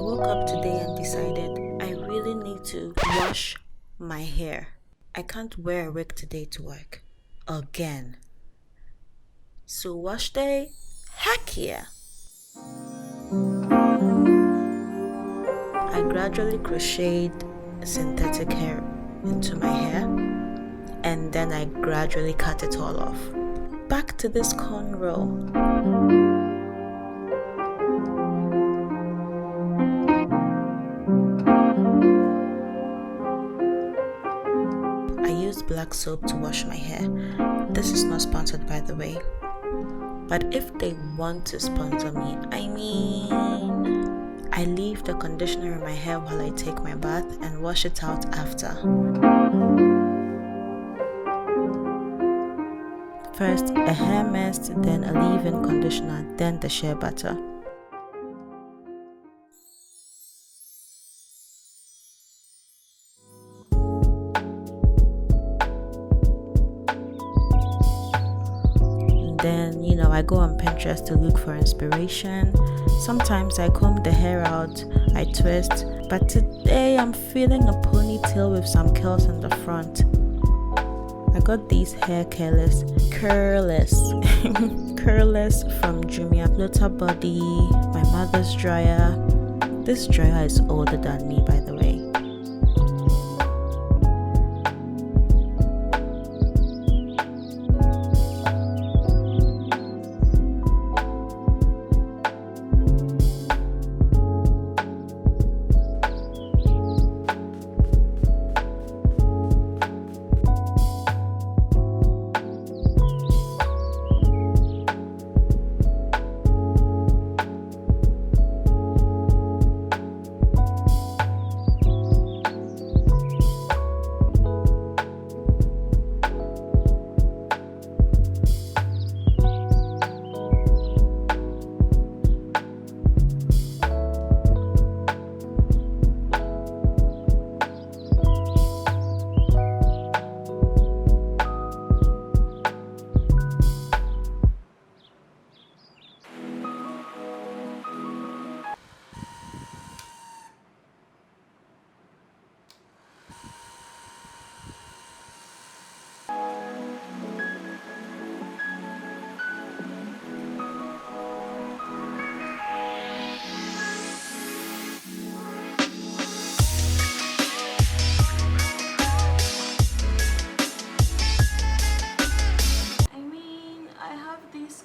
woke up today and decided I really need to wash my hair. I can't wear a wig today to work. Again. So wash day? Heck yeah! I gradually crocheted synthetic hair into my hair and then I gradually cut it all off. Back to this cornrow. I used black soap to wash my hair. This is not sponsored, by the way. But if they want to sponsor me, I leave the conditioner in my hair while I take my bath and wash it out after. First a hair mist, then a leave-in conditioner, then the shea butter. Then, I go on Pinterest to look for inspiration. Sometimes I comb the hair out, I twist, but today I'm feeling a ponytail with some curls in the front. I got these hair curlers from Jumia. Lotta Body, my mother's dryer. This dryer is older than me, by the way.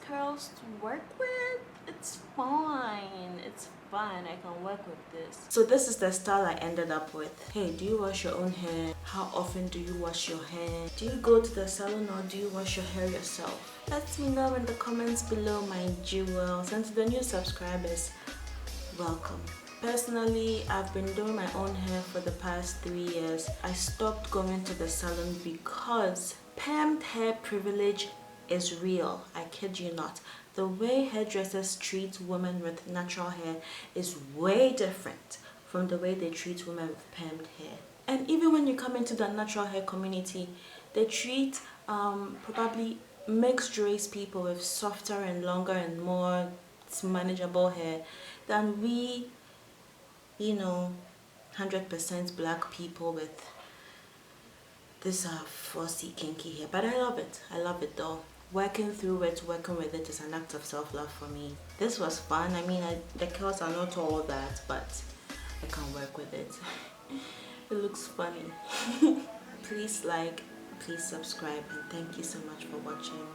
Curls to work with. It's fine. It's fine. I can work with this. So this is the style I ended up with. Hey, do you wash your own hair? How often do you wash your hair? Do you go to the salon or do you wash your hair yourself? Let me know in the comments below, my jewels. And to the new subscribers, welcome. Personally, I've been doing my own hair for the past 3 years. I stopped going to the salon because permed hair privilege is real. I kid you not. The way hairdressers treat women with natural hair is way different from the way they treat women with permed hair. And even when you come into the natural hair community, they treat probably mixed race people with softer and longer and more manageable hair than we, 100% black people with this fussy kinky hair. But I love it though. Working through it, working with it is an act of self-love for me. This was fun. The curls are not all that, but I can work with it. It looks funny. Please like, please subscribe, and thank you so much for watching.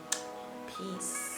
Peace.